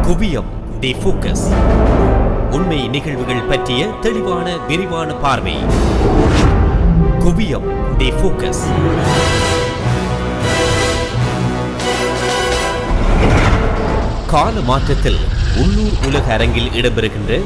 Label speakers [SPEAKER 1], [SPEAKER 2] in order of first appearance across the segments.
[SPEAKER 1] குவியம் தி ஃபோக்கஸ். உண்மை நிகழ்வுகள் பற்றிய தெளிவான விரிவான பார்வை. குவியம் தி ஃபோக்கஸ். கால மாற்றத்தில் உள்ளூர் உலக அரங்கில் இடம்பெறுகின்ற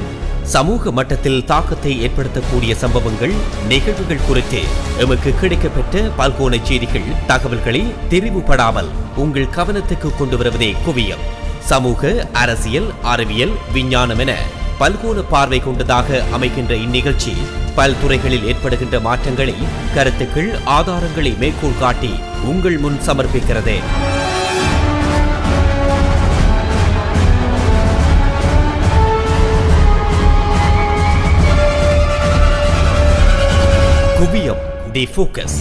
[SPEAKER 1] சமூக மட்டத்தில் தாக்கத்தை ஏற்படுத்தக்கூடிய சம்பவங்கள், நிகழ்வுகள் குறித்து எமக்கு கிடைக்கப்பட்ட பல்கோண செய்திகள், தகவல்களை தெரிவுபடாமல் உங்கள் கவனத்துக்கு கொண்டு வருவதே குவியம். சமூக, அரசியல், அறிவியல், விஞ்ஞானம் என பல்கோண பார்வை கொண்டதாக அமைகின்ற இந்நிகழ்ச்சி பல்துறைகளில் ஏற்படுகின்ற மாற்றங்களை, கருத்துக்கள், ஆதாரங்களை மேற்கோள் காட்டி உங்கள் முன் சமர்ப்பிக்கிறது. குவியம் தி focus.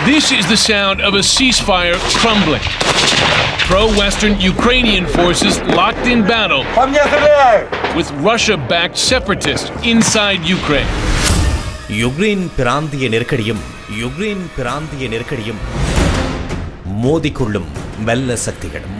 [SPEAKER 2] This is the sound of a ceasefire crumbling. Pro-Western Ukrainian forces locked in battle with Russia-backed separatists inside Ukraine.
[SPEAKER 1] Ukraine பிராந்திய நெருக்கடியும் மோதிக்கொள்ளும் வல்ல சக்திகளும்.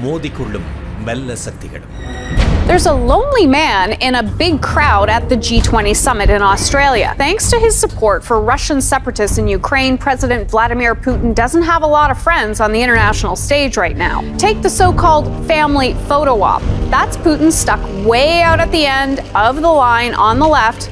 [SPEAKER 3] There's a lonely man in a big crowd at the G20 summit in Australia. Thanks to his support for Russian separatists in Ukraine, President Vladimir Putin doesn't have a lot of friends on the international stage right now. Take the so-called family photo op. That's Putin stuck way out at the end of the line on the left.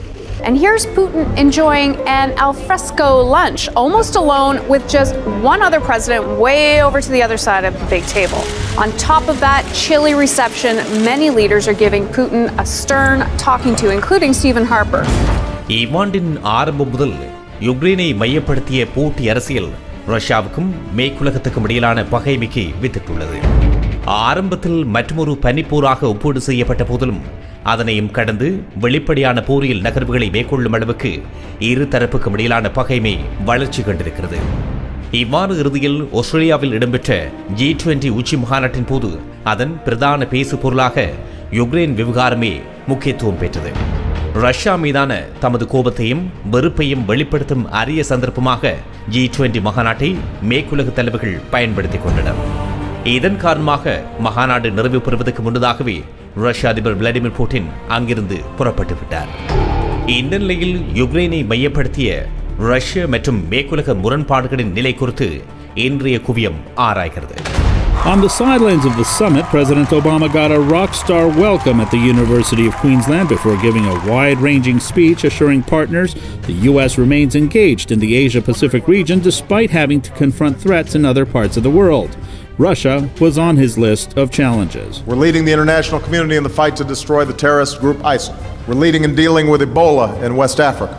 [SPEAKER 3] And here's Putin enjoying an alfresco lunch, almost alone with just one other president way over to the other side of the big table. On top of that chilly reception, many leaders are giving Putin a stern talking to, including Stephen Harper.
[SPEAKER 1] இவ்வாண்டின் ஆரம்பம் முதல் யுக்ரைனை மையப்படுத்திய போட்டி அரசியல் ரஷ்யாவுக்கும் மேற்குலகத்துக்கும் இடையிலான பகைமைக்கு வித்திட்டுள்ளது. ஆரம்பத்தில் மற்றொரு பனிப்போராக ஒப்பீடு செய்யப்பட்ட போதிலும் அதனையும் கடந்து வெளிப்படையான போரியல் நகர்வுகளை மேற்கொள்ளும் அளவுக்கு இரு தரப்புக்கும் இடையிலான பகைமை வளர்ச்சி கண்டிருக்கிறது. இவ்வாறு இறுதியில் ஆஸ்திரேலியாவில் இடம்பெற்ற G20 உச்சி மாநாட்டின் போது அதன் பிரதான பேசு பொருளாக யுக்ரைன் விவகாரமே முக்கியத்துவம் பெற்றது. ரஷ்யா மீதான தமது கோபத்தையும் வெறுப்பையும் வெளிப்படுத்தும் அரிய சந்தர்ப்பமாக G20 மாநாட்டை மேற்குலக தலைவர்கள் பயன்படுத்திக் கொண்டனர். இதன் காரணமாக மாநாடு நிறைவு பெறுவதற்கு முன்னதாகவே ரஷ்ய அதிபர் விளாடிமிர் புட்டின் அங்கிருந்து புறப்பட்டு விட்டார். இந்த நிலையில் யுக்ரைனை மையப்படுத்திய ரஷ்ய மற்றும் மேற்குலக முரண்பாடுகளின் நிலை குறித்து இன்றைய குவியம் ஆராய்கிறது.
[SPEAKER 4] On the sidelines of the summit, President Obama got a rock-star welcome at the University of Queensland before giving a wide-ranging speech assuring partners the U.S. remains engaged in the Asia-Pacific region despite having to confront threats in other parts of the world. Russia was on his list of challenges.
[SPEAKER 5] We're leading the international community in the fight to destroy the terrorist group ISIL. We're leading in dealing with Ebola in West Africa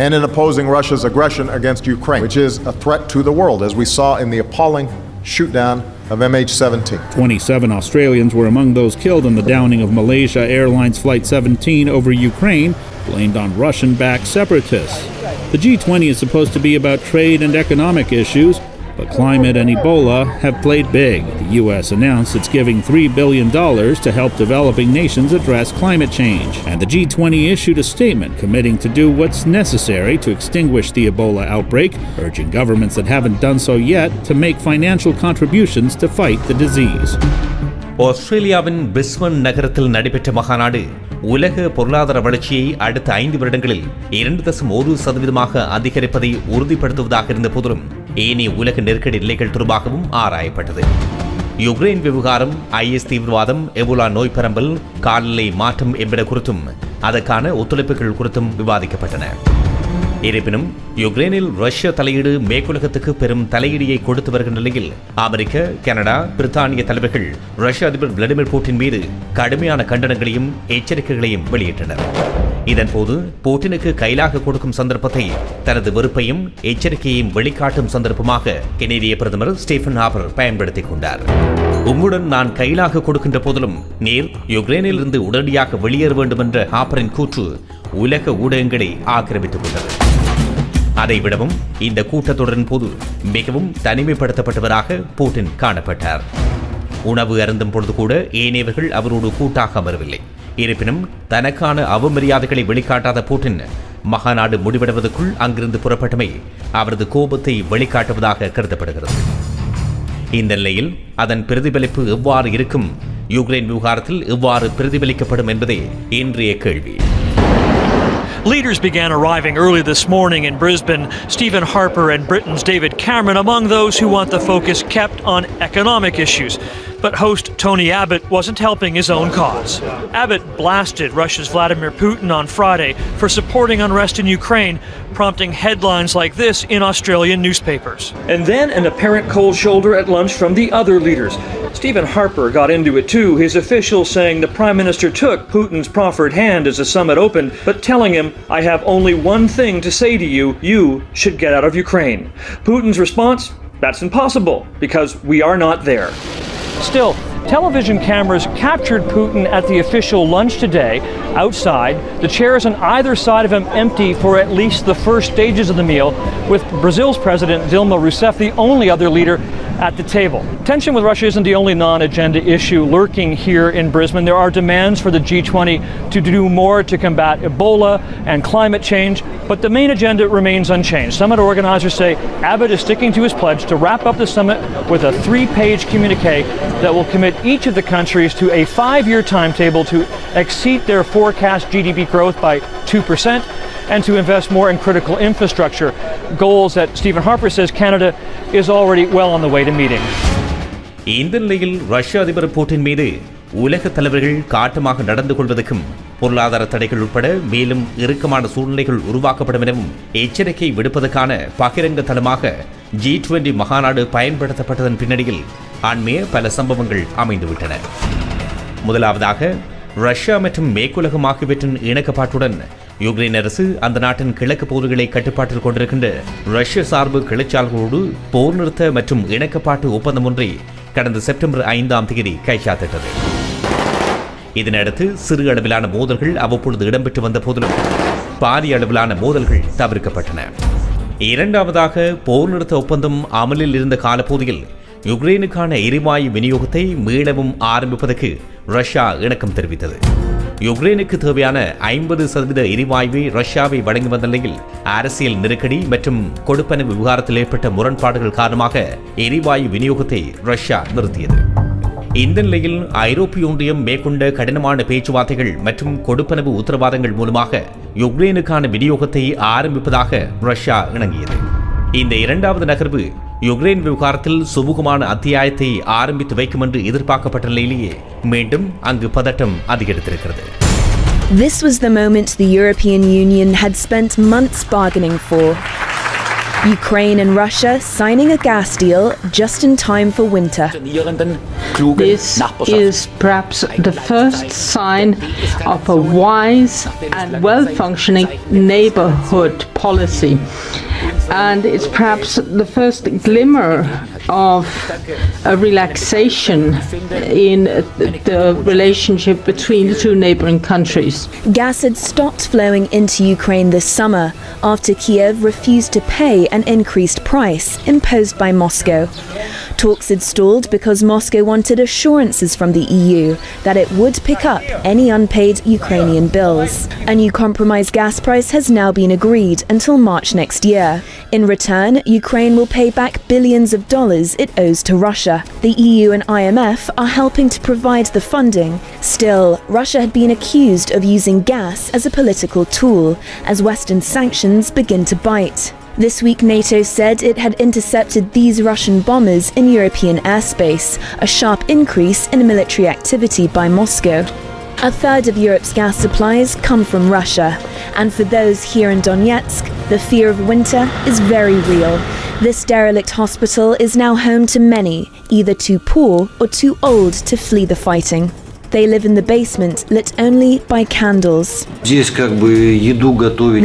[SPEAKER 5] and in opposing Russia's aggression against Ukraine, which is a threat to the world, as we saw in the appalling shoot-down of MH17.
[SPEAKER 4] 27 Australians were among those killed in the downing of Malaysia Airlines Flight 17 over Ukraine, blamed on Russian-backed separatists. The G20 is supposed to be about trade and economic issues, but climate and Ebola have played big. The U.S. announced it's giving $3 billion to help developing nations address climate change. And the G20 issued a statement committing to do what's necessary to extinguish the Ebola outbreak, urging governments that haven't done so yet to make financial contributions to fight the disease.
[SPEAKER 1] ஆஸ்திரேலியாவின் Brisbane நகரத்தில் நடைபெற்ற மாநாடு உலக பொருளாதார வளர்ச்சியை அடுத்த 5 வருடங்களில் 2.1% அதிகரிப்பதை உறுதிப்படுத்துவதாக இருந்த போதிலும் ஏனைய உலக நெருக்கடி நிலைகள் தொடர்பாகவும் ஆராயப்பட்டது. யுக்ரைன் விவகாரம், IS தீவிரவாதம், எபோலா நோய் பரம்பல், காலநிலை மாற்றம் என்பன குறித்தும் அதற்கான ஒத்துழைப்புகள் குறித்தும் விவாதிக்கப்பட்டன. இருப்பினும் யுக்ரைனில் ரஷ்ய தலையீடு மேற்குலகத்துக்கு பெரும் தலையீடியை கொடுத்து வருகின்ற நிலையில் அமெரிக்க, கனடா, பிரித்தானிய தலைவர்கள் ரஷ்ய அதிபர் விளாடிமிர் புட்டின் மீது கடுமையான கண்டனங்களையும் எச்சரிக்கைகளையும் வெளியிட்டனர். இதன்போது புட்டினுக்கு கைலாக கொடுக்கும் சந்தர்ப்பத்தை தனது வெறுப்பையும் எச்சரிக்கையையும் வெளிக்காட்டும் சந்தர்ப்பமாக கெனடிய பிரதமர் ஸ்டீஃபன் ஹார்பர் பயன்படுத்திக் கொண்டார். உம்முடன் நான் கைலாக கொடுக்கின்ற போதிலும் நீர் யுக்ரைனில் இருந்து உடனடியாக வெளியேற வேண்டும் என்ற ஹார்பரின் கூற்று உலக ஊடகங்களை ஆக்கிரமித்துக் கொண்டது. அதைவிடவும் இந்த கூட்டத்தொடரின் போது மிகவும் தனிமைப்படுத்தப்பட்டவராக புட்டின் காணப்பட்டார். உணவு அருந்தும் பொழுது கூட ஏனையவர்கள் அவரோடு கூட்டாக அமரவில்லை. இருப்பினும் தனக்கான அவமரியாதைகளை வெளிக்காட்டாத புட்டின் மாநாடு முடிவடைவதற்குள் அங்கிருந்து புறப்பட்டமை அவரது கோபத்தை வெளிக்காட்டுவதாக கருதப்படுகிறது. இந்த நிலையில் அதன் பிரதிபலிப்பு எவ்வாறு இருக்கும் யுக்ரைன் விவகாரத்தில் எவ்வாறு பிரதிபலிக்கப்படும் என்பதே இன்றைய கேள்வி.
[SPEAKER 6] Leaders began arriving early this morning in Brisbane. Stephen Harper and Britain's David Cameron among those who want the focus kept on economic issues. But host Tony Abbott wasn't helping his own cause. Abbott blasted Russia's Vladimir Putin on Friday for supporting unrest in Ukraine, prompting headlines like this in Australian newspapers. And then an apparent cold shoulder at lunch from the other leaders. Stephen Harper got into it too, his officials saying the Prime Minister took Putin's proffered hand as the summit opened, but telling him, "I have only one thing to say to you, you should get out of Ukraine." Putin's response? That's impossible, because we are not there. Still, television cameras captured Putin at the official lunch today. Outside, the chairs on either side of him empty for at least the first stages of the meal, with Brazil's President Dilma Rousseff the only other leader at the table. Tension with Russia isn't the only non-agenda issue lurking here in Brisbane. There are demands for the G20 to do more to combat Ebola and climate change, but the main agenda remains unchanged. Summit organizers say Abbott is sticking to his pledge to wrap up the summit with a 3-page communique that will commit each of the countries to a 5-year timetable to exceed their forecast GDP growth by 2%. And to invest more in critical infrastructure, goals that Stephen Harper says Canada is already well on the way to meeting.
[SPEAKER 1] இந்த நிலையில் ரஷ்ய அதிபர் Putin மீது உலக தலைவர்கள் காட்டமாக நடந்து கொள்வதற்கும் பொருளாதார தடைகள் உட்பட மேலும் இறுக்கமான சூழ்நிலைகள் உருவாக்கப்படும் எனவும் எச்சரிக்கை விடுப்பதற்கான பகிரங்க தளமாக G20 மகாநாடு பயன்படுத்தப்பட்டதன் பின்னணியில் அண்மைய பல சம்பவங்கள் அமைந்துவிட்டன. முதலாவதாக ரஷ்யா மற்றும் மேற்குலகம் ஆகியவற்றின் இணக்கப்பாட்டுடன் யுக்ரைன் அரசு அந்த நாட்டின் கிழக்கு பகுதிகளை கட்டுப்பாட்டில் கொண்டிருக்கின்ற ரஷ்ய சார்பு கிளர்ச்சியாளர்களோடு போர் நிறுத்த மற்றும் இணக்கப்பாட்டு ஒப்பந்தம் ஒன்றை கடந்த செப்டம்பர் 5ஆம் தேதி கைச்சாத்திட்டது. இதனையடுத்து சிறு அளவிலான மோதல்கள் அவ்வப்பொழுது இடம்பெற்று வந்த போதிலும் பாரிய அளவிலான மோதல்கள் தவிர்க்கப்பட்டன. இரண்டாவதாக போர் நிறுத்த ஒப்பந்தம் அமலில் இருந்த காலப்பகுதியில் யுக்ரைனுக்கான எரிவாயு விநியோகத்தை மீளவும் ஆரம்பிப்பதற்கு ரஷ்யா இணக்கம் தெரிவித்தது. யுக்ரைனுக்கு தேவையான 50% எரிவாயுவை ரஷ்யாவை வழங்கி வந்த நிலையில் அரசியல் நெருக்கடி மற்றும் கொடுப்பனவு விவகாரத்தில் ஏற்பட்ட முரண்பாடுகள் காரணமாக எரிவாயு விநியோகத்தை ரஷ்யா நிறுத்தியது. இந்த நிலையில் ஐரோப்பிய ஒன்றியம் மேற்கொண்ட கடினமான பேச்சுவார்த்தைகள் மற்றும் கொடுப்பனவு உத்தரவாதங்கள் மூலமாக யுக்ரைனுக்கான விநியோகத்தை ஆரம்பிப்பதாக ரஷ்யா இணங்கியது. இந்த இரண்டாவது நகர்வு யுக்ரைன் விவகாரத்தில் சுமூகமான அத்தியாயத்தை ஆரம்பித்து வைக்கும் என்று எதிர்பார்க்கப்பட்ட நிலையிலேயே மீண்டும் அங்கு பதட்டம் அதிகரித்திருக்கிறது.
[SPEAKER 7] This was the moment the European Union had spent months bargaining for. Ukraine and Russia signing a gas deal just in time for winter.
[SPEAKER 8] This is perhaps the first sign of a wise and well-functioning neighborhood policy. And it's perhaps the first glimmer of a relaxation in the relationship between the two neighboring countries.
[SPEAKER 7] Gas had stopped flowing into Ukraine this summer after Kiev refused to pay an increased price imposed by Moscow. Talks had stalled because Moscow wanted assurances from the EU that it would pick up any unpaid Ukrainian bills. A new compromise gas price has now been agreed until March next year. In return, Ukraine will pay back billions of dollars it owes to Russia. The EU and IMF are helping to provide the funding. Still, Russia had been accused of using gas as a political tool as Western sanctions begin to bite. This week, NATO said it had intercepted these Russian bombers in European airspace, a sharp increase in military activity by Moscow. A third of Europe's gas supplies come from Russia, and for those here in Donetsk, the fear of winter is very real. This derelict hospital is now home to many, either too poor or too old to flee the fighting. They live in the basement, lit only by candles.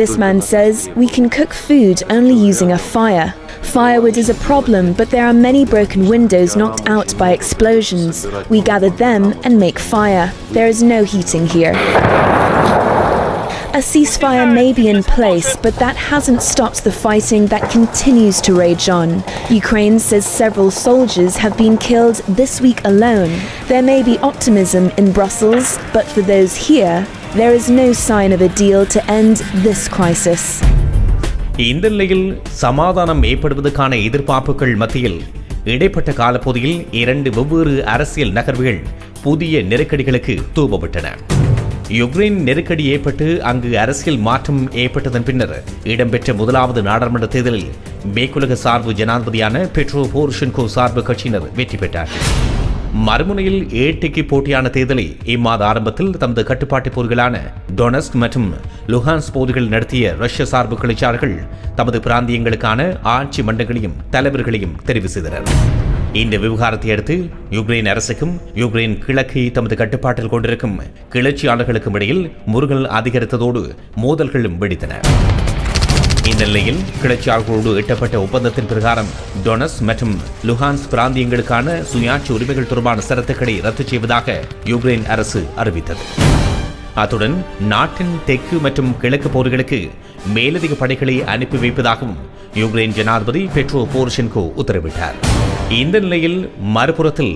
[SPEAKER 7] This man says we can cook food only using a fire. Firewood is a problem, but there are many broken windows knocked out by explosions. We gather them and make fire. There is no heating here. A ceasefire may be in place, but that hasn't stopped the fighting that continues to rage on. Ukraine says several soldiers have been killed this week alone. There may be optimism in Brussels, but for those here, there is no sign of a deal to end this crisis.
[SPEAKER 1] இந்த நிலையில் சமாதானம் ஏற்படுவதற்கான எதிர்பார்ப்புகள் மத்தியில் இடைப்பட்ட காலப்பகுதியில் 2 வெவ்வேறு அரசியல் நகர்வுகள் புதிய நெருக்கடிகளுக்கு தூவப்பட்டன. யுக்ரைன் நெருக்கடி ஏற்பட்டு அங்கு அரசியல் மாற்றம் ஏற்பட்டதன் பின்னர் இடம்பெற்ற முதலாவது நாடாளுமன்ற தேர்தலில் மேற்குலக சார்பு ஜனாதிபதியான பெட்ரோ போரோஷென்கோ சார்பு கட்சியினர் வெற்றி பெற்றார்கள். மறுமுனையில் ஏட்டிக்கு போட்டியான தேர்தலை இம்மாத ஆரம்பத்தில் தமது கட்டுப்பாட்டு பகுதிகளான டொனஸ்க் மற்றும் லுஹான்ஸ் பகுதிகள் நடத்திய ரஷ்ய சார்பு கிளர்ச்சியாளர்கள் தமது பிராந்தியங்களுக்கான ஆட்சி மன்றங்களையும் தலைவர்களையும் தெரிவு செய்தனர். இந்த விவகாரத்தை அடுத்து யுக்ரைன் அரசுக்கும் யுக்ரைன் கிழக்கை தமது கட்டுப்பாட்டில் கொண்டிருக்கும் கிளர்ச்சியாளர்களுக்கும் இடையில் முறுகல் அதிகரித்ததோடு மோதல்களும் வெடித்தன. இந்த நிலையில் கிளர்ச்சியாளர்களோடு எட்டப்பட்ட ஒப்பந்தத்தின் பிரகாரம் டொனஸ் மற்றும் லுஹான்ஸ் பிராந்தியங்களுக்கான சுயாட்சி உரிமைகள் தொடர்பான சரத்துக்களை ரத்து செய்வதாக யுக்ரைன் அரசு அறிவித்தது. அத்துடன் நாட்டின் தெற்கு மற்றும் கிழக்கு பகுதிகளுக்கு மேலதிக படைகளை அனுப்பி வைப்பதாகவும் யுக்ரைன் ஜனாதிபதி பெட்ரோ போரோஷென்கோ உத்தரவிட்டார். இந்த நிலையில் மறுபுறத்தில்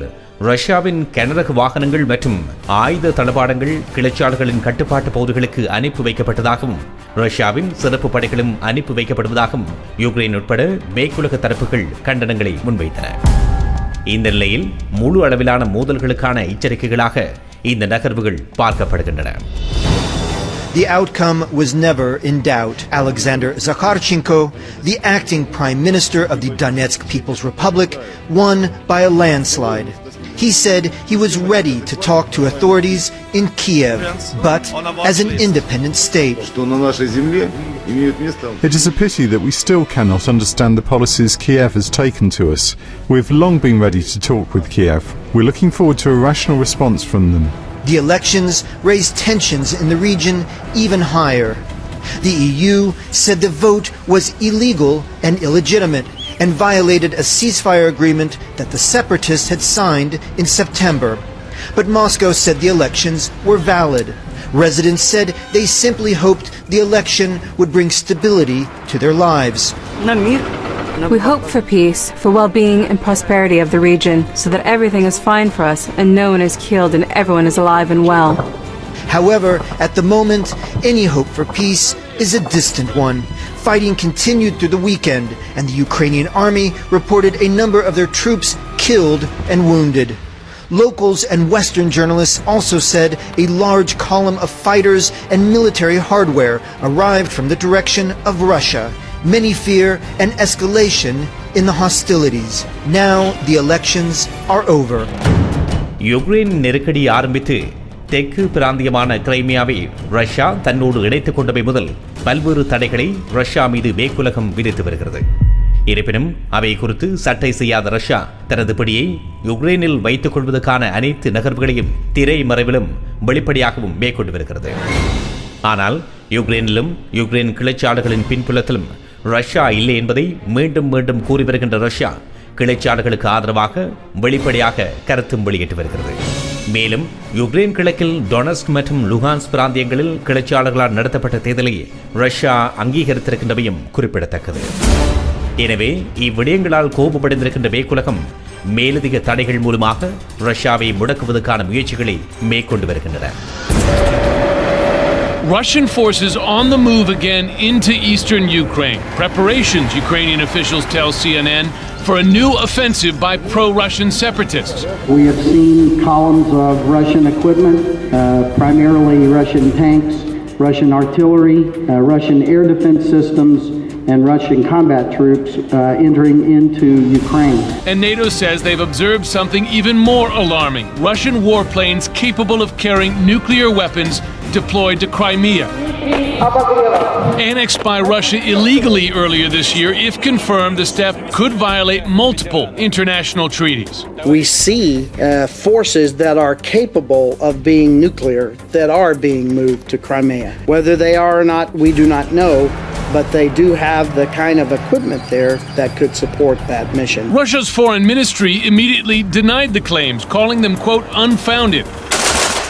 [SPEAKER 1] ரஷ்யாவின் கனரக வாகனங்கள் மற்றும் ஆயுத தளபாடங்கள் கிளர்ச்சியாளர்களின் கட்டுப்பாட்டு பகுதிகளுக்கு அனுப்பி வைக்கப்பட்டதாகவும் ரஷ்யாவின் சிறப்பு படைகளும் அனுப்பி வைக்கப்படுவதாகவும் யுக்ரைன் உட்பட மேற்குலக தரப்புகள் கண்டனங்களை முன்வைத்தன. இந்த நிலையில் முழு அளவிலான மோதல்களுக்கான எச்சரிக்கைகளாக இந்த நகர்வுகள் பார்க்கப்படுகின்றன.
[SPEAKER 9] The outcome was never in doubt. Alexander Zakharchenko, the acting prime minister of the Donetsk People's Republic, won by a landslide. He said he was ready to talk to authorities in Kiev, but as an independent state.
[SPEAKER 10] It is a pity that we still cannot understand the policies Kiev has taken to us. We've long been ready to talk with Kiev. We're looking forward to a rational response from them.
[SPEAKER 9] The elections raised tensions in the region even higher. The EU said the vote was illegal and illegitimate and violated a ceasefire agreement that the separatists had signed in September. But Moscow said the elections were valid. Residents said they simply hoped the election would bring stability to their lives.
[SPEAKER 11] We hope for peace, for well-being and prosperity of the region, so that everything is fine for us and no one is killed and everyone is alive and well.
[SPEAKER 9] However, at the moment, any hope for peace is a distant one. Fighting continued through the weekend, and the Ukrainian army reported a number of their troops killed and wounded. Locals and Western journalists also said a large column of fighters and military hardware arrived from the direction of Russia. Many fear an escalation in the hostilities. Now the elections are over.
[SPEAKER 1] Ukraine நெருக்கடி ஆரம்பித்து தெற்கு பிராந்தியமான கிரைமியாவை Russia தன்னோடு இணைத்துக் கொண்டவை முதல் பல்வேறு தடைகளை Russia மீது மேற்குலகம் விதித்து வருகிறது. இருப்பினும் அவை குறித்து சட்டை செய்யாத ரஷ்யா தனது பிடியை யுக்ரைனில் வைத்துக் கொள்வதற்கான அனைத்து நகர்வுகளையும் திரைமறைவிலும் வெளிப்படையாகவும் மேற்கொண்டு வருகிறது. ஆனால் யுக்ரைனிலும் யுக்ரைன் கிளர்ச்சியாளர்களின் பின்புலத்திலும் ரஷ்யா இல்லை என்பதை மீண்டும் மீண்டும் கூறி வருகின்ற ரஷ்யா கிளர்ச்சியாளர்களுக்கு ஆதரவாக வெளிப்படையாக கருத்தும் வெளியிட்டு வருகிறது. மேலும் யுக்ரைன் கிழக்கில் டொனஸ்க் மற்றும் லுஹான்ஸ் பிராந்தியங்களில் கிளர்ச்சியாளர்களால் நடத்தப்பட்ட தேர்தலை ரஷ்யா அங்கீகரித்திருக்கின்றவையும் குறிப்பிடத்தக்கது. எனவே இவ்விடயங்களால் கோபமடைந்திருக்கின்ற மேற்குலகம் மேலதிக தடைகள் மூலமாக ரஷ்யாவை முடக்குவதற்கான முயற்சிகளை மேற்கொண்டு வருகின்றன.
[SPEAKER 2] Russian forces on the move again into eastern Ukraine. Preparations, Ukrainian officials tell CNN, for a new offensive by pro-Russian separatists.
[SPEAKER 12] We have seen columns of Russian equipment, primarily Russian tanks, Russian artillery, Russian air defense systems, and Russian combat troops entering into Ukraine.
[SPEAKER 2] And NATO says they've observed something even more alarming. Russian warplanes capable of carrying nuclear weapons deployed to Crimea. Annexed by Russia illegally earlier this year, if confirmed, the step could violate multiple international treaties.
[SPEAKER 13] We see forces that are capable of being nuclear that are being moved to Crimea. Whether they are or not, we do not know, but they do have the kind of equipment there that could support that mission.
[SPEAKER 2] Russia's foreign ministry immediately denied the claims, calling them, quote, unfounded.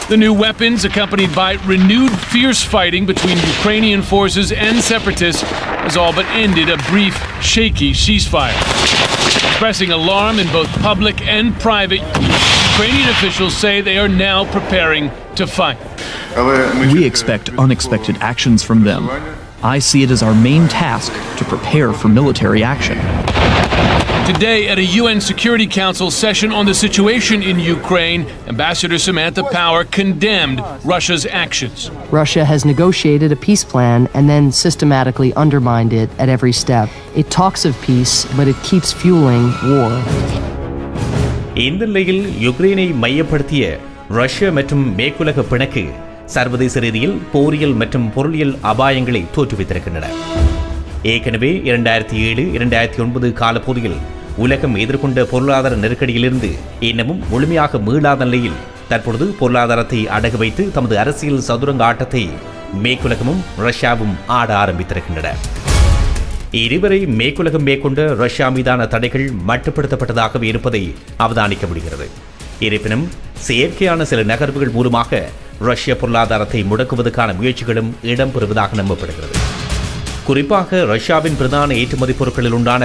[SPEAKER 2] The new weapons, accompanied by renewed fierce fighting between Ukrainian forces and separatists, has all but ended a brief, shaky ceasefire. Expressing alarm in both public and private, Ukrainian officials say they are now preparing to fight.
[SPEAKER 14] We expect unexpected actions from them. I see it as our main task to prepare for military action.
[SPEAKER 2] Today, at a UN Security Council session on the situation in Ukraine, Ambassador Samantha Power condemned Russia's actions.
[SPEAKER 15] Russia has negotiated a peace plan and then systematically undermined it at every step. It talks of peace, but it keeps fueling war.
[SPEAKER 1] இந்த நிலையில் யுக்ரைனை மையப்படுத்திய Russia மற்றும் மேற்குலக பிணக்கு சர்வதேச ரீதியில் போரியல் மற்றும் பொருளியல் அபாயங்களை தோற்றுவித்திருக்கின்றன. ஏற்கனவே 2007-2009 காலப்பகுதியில் உலகம் எதிர்கொண்ட பொருளாதார நெருக்கடியிலிருந்து இன்னமும் முழுமையாக மீளாத நிலையில் தற்பொழுது பொருளாதாரத்தை அடகு வைத்து தமது அரசியல் சதுரங்க ஆட்டத்தை மேற்குலகமும் ரஷ்யாவும் ஆட ஆரம்பித்திருக்கின்றன. இதுவரை மேற்குலகம் மேற்கொண்ட ரஷ்யா மீதான தடைகள் மட்டுப்படுத்தப்பட்டதாகவே இருப்பதை அவதானிக்க முடிகிறது. இருப்பினும் செயற்கையான சில நகர்வுகள் மூலமாக ரஷ்ய பொருளாதாரத்தை முடக்குவதற்கான முயற்சிகளும் இடம்பெறுவதாக நம்பப்படுகிறது. குறிப்பாக ரஷ்யாவின் பிரதான ஏற்றுமதி பொருட்களில் உண்டான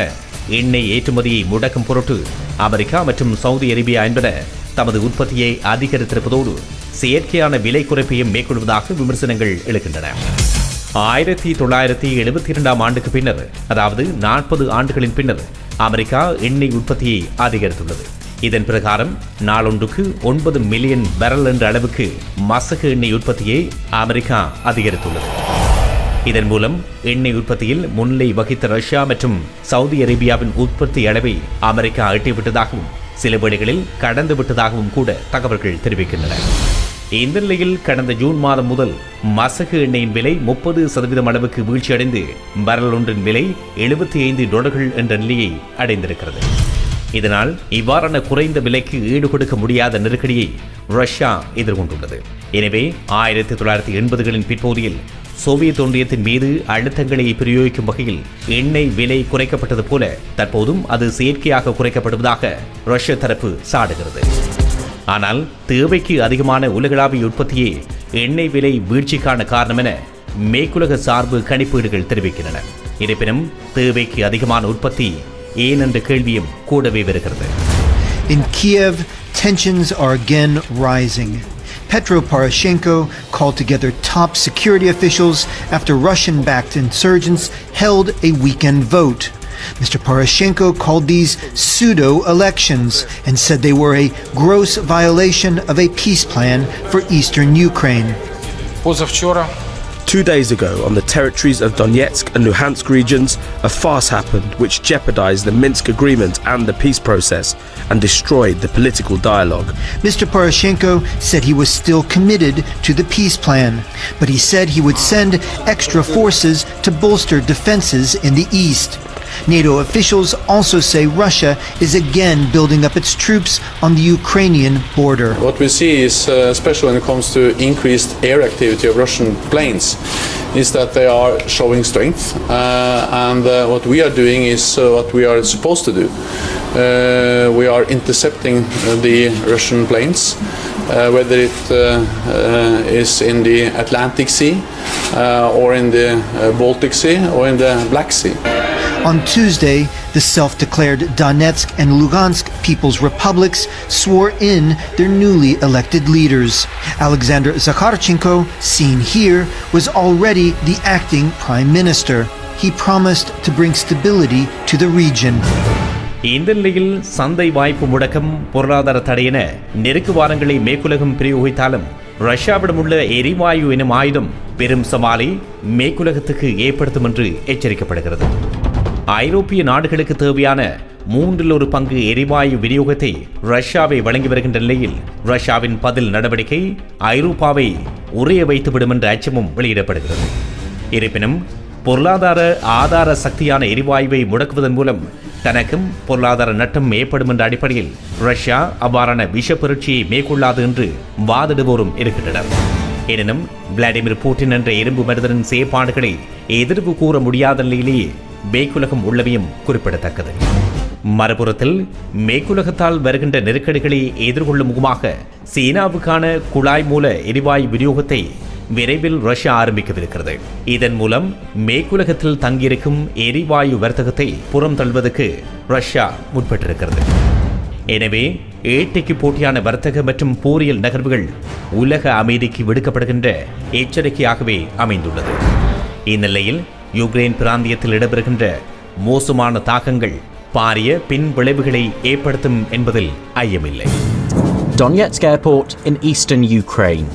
[SPEAKER 1] எண்ணெய் ஏற்றுமதியை முடக்கும் பொருட்டு அமெரிக்கா மற்றும் சவுதி அரேபியா என்பன தமது உற்பத்தியை அதிகரித்திருப்பதோடு செயற்கையான விலை குறைப்பையும் மேற்கொள்வதாக விமர்சனங்கள் எழுகின்றன. 1972 ஆண்டுக்கு பின்னர், அதாவது 40 ஆண்டுகளின் பின்னர் அமெரிக்கா எண்ணெய் உற்பத்தியை அதிகரித்துள்ளது. இதன் பிரகாரம் நாளொன்றுக்கு 9 மில்லியன் பேரல் என்ற அளவுக்கு மசகு எண்ணெய் உற்பத்தியை அமெரிக்கா அதிகரித்துள்ளது. இதன் மூலம் எண்ணெய் உற்பத்தியில் முன்னிலை வகித்த ரஷ்யா மற்றும் சவுதி அரேபியாவின் உற்பத்தி அளவை அமெரிக்கா எட்டிவிட்டதாகவும் சில வேளைகளில் கடந்து விட்டதாகவும் கூட தகவல்கள் தெரிவிக்கின்றன. இந்த நிலையில் கடந்த ஜூன் மாதம் முதல் மசகு எண்ணெயின் விலை 30% அளவுக்கு வீழ்ச்சியடைந்து பேரல் ஒன்றின் விலை $75 என்ற நிலையை அடைந்திருக்கிறது. இதனால் இவ்வாறான குறைந்த விலைக்கு ஈடுகொடுக்க முடியாத நெருக்கடியை ரஷ்யா எதிர்கொண்டுள்ளது. எனவே 1980களின் பிற்பகுதியில் சோவியத் ஒன்றியத்தின் மீது அழுத்தங்களை பிரயோகிக்கும் வகையில் எண்ணெய் விலை குறைக்கப்பட்டது போல தற்போதும் அது செயற்கையாக குறைக்கப்படுவதாக ரஷ்ய தரப்பு சாடுகிறது. ஆனால் தேவைக்கு அதிகமான உலகளாவிய உற்பத்தியே எண்ணெய் விலை வீழ்ச்சிக்கான காரணம் என மேற்குலக சார்பு கணிப்பீடுகள் தெரிவிக்கின்றன. இருப்பினும் தேவைக்கு அதிகமான உற்பத்தி ஏன் என்ற கேள்வியும் கூடவே வருகிறது.
[SPEAKER 9] In Kiev, tensions are again rising. Petro Poroshenko called together top security officials after Russian-backed insurgents held a weekend vote. Mr. Poroshenko called these pseudo-elections and said they were a gross violation of a peace plan for eastern Ukraine.
[SPEAKER 16] 2 days ago, on the territories of Donetsk and Luhansk regions, a farce happened which jeopardized the Minsk agreement and the peace process and destroyed the political dialogue.
[SPEAKER 9] Mr. Poroshenko said he was still committed to the peace plan, but he said he would send extra forces to bolster defenses in the east. NATO officials also say Russia is again building up its troops on the Ukrainian border.
[SPEAKER 17] What we see is, especially when it comes to increased air activity of Russian planes, is that they are showing strength, and what we are doing is what we are supposed to do. We are intercepting the Russian planes, whether it is in the Atlantic Sea, or in the Baltic Sea, or in the Black Sea.
[SPEAKER 9] On Tuesday, the self-declared Donetsk and Lugansk People's Republics swore in their newly elected leaders. Alexander Zakharchenko, seen here, was already the acting prime minister. He promised to bring stability to the region.
[SPEAKER 1] இந்த நிலையில் சந்தை வாய்ப்பு முடக்கம், பொருளாதார தடையென நெருக்கு வாரங்களை மேற்குலகம் பிரயோகித்தாலும் ரஷ்யாவிடம் உள்ள எரிவாயு எனும் ஆயுதம் பெரும் சவாலை மேற்குலகத்துக்கு ஏற்படுத்தும் என்று எச்சரிக்கப்படுகிறது. ஐரோப்பிய நாடுகளுக்கு தேவையான 1/3 பங்கு எரிவாயு விநியோகத்தை ரஷ்யாவை வழங்கி வருகின்ற நிலையில் ரஷ்யாவின் பதில் நடவடிக்கை ஐரோப்பாவை உறைய வைத்துவிடும் என்ற அச்சமும் வெளியிடப்படுகிறது. இருப்பினும் பொருளாதார ஆதார சக்தியான எரிவாயுவை முடக்குவதன் மூலம் தனக்கும் பொருளாதார நட்டம் ஏற்படும் என்ற அடிப்படையில் ரஷ்யா அவ்வாறான விஷப்பெருட்சியை மேற்கொள்ளாது என்று வாதிடுவோரும் இருக்கின்றனர். எனினும் விளாடிமிர் புட்டின் என்ற இரும்பு மனிதரின் செயற்பாடுகளை எதிர்ப்பு கூற முடியாத நிலையிலேயே மேற்குலகம் உள்ளவையும் குறிப்பிடத்தக்கது. மறுபுறத்தில் மேற்குலகத்தால் வருகின்ற நெருக்கடிகளை எதிர்கொள்ளும் முகமாக சீனாவுக்கான குழாய் மூல எரிவாயு விநியோகத்தை விரைவில் ரஷ்யா ஆரம்பிக்கவிருக்கிறது. இதன் மூலம் மேற்குலகத்தில் தங்கியிருக்கும் எரிவாயு வர்த்தகத்தை புறம் தள்ளுவதற்கு ரஷ்யா முற்பட்டிருக்கிறது. எனவே ஏட்டைக்கு போட்டியான வர்த்தக மற்றும் போரியல் நகர்வுகள் உலக அமைதிக்கு விடுக்கப்படுகின்ற எச்சரிக்கையாகவே அமைந்துள்ளது. இந்நிலையில் யுக்ரைன் பிராந்தியத்தில் இடம்பெறுகின்ற மோசமான தாக்கங்கள் பாரிய பின் விளைவுகளை ஏற்படுத்தும் என்பதில் ஐயமில்லை.
[SPEAKER 18] Donetsk airport in eastern Ukraine.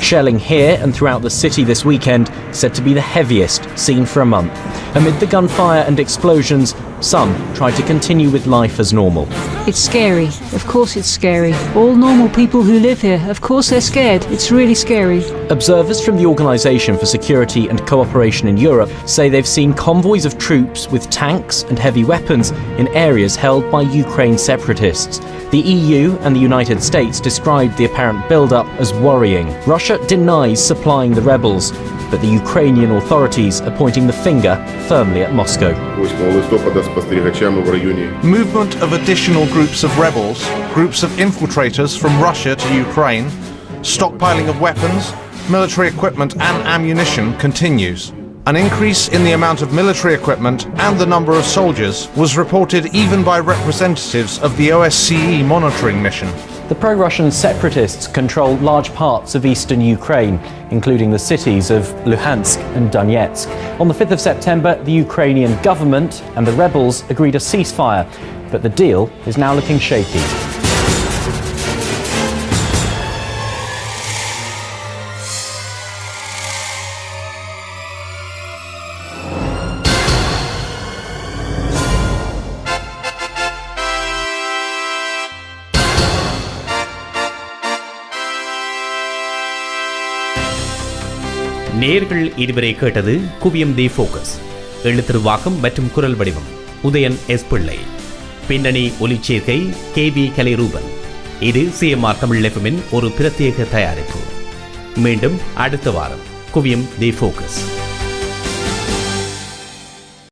[SPEAKER 18] Shelling here and throughout the city this weekend said to be the heaviest seen for a month. Amid the gunfire and explosions, some tried to continue with life as normal.
[SPEAKER 19] It's scary. Of course it's scary. All normal people who live here, of course they're scared. It's really scary.
[SPEAKER 18] Observers from the Organisation for Security and Cooperation in Europe say they've seen convoys of troops with tanks and heavy weapons in areas held by Ukraine separatists. The EU and the United States described the apparent build-up as worrying. Russia denies supplying the rebels, but the Ukrainian authorities are pointing the finger firmly at Moscow.
[SPEAKER 20] Movement of additional groups of rebels, groups of infiltrators from Russia to Ukraine, stockpiling of weapons, military equipment and ammunition continues. An increase in the amount of military equipment and the number of soldiers was reported even by representatives of the OSCE monitoring mission.
[SPEAKER 18] The pro-Russian separatists control large parts of eastern Ukraine, including the cities of Luhansk and Donetsk. On the 5th of September, the Ukrainian government and the rebels agreed a ceasefire, but the deal is now looking shaky.
[SPEAKER 1] நேர்கள் இதுவரை கேட்டது குவியம் தி focus. எழுத்துருவாக்கம் மற்றும் குரல் வடிவம் Udayan S பிள்ளை. பின்னணி ஒலிச்சேர்க்கை KV Kalairoopan. இது CMR தமிழ் FM:இன் ஒரு பிரத்யேக தயாரிப்பு. மீண்டும் அடுத்த வாரம் குவியம் தி ஃபோக்கஸ்.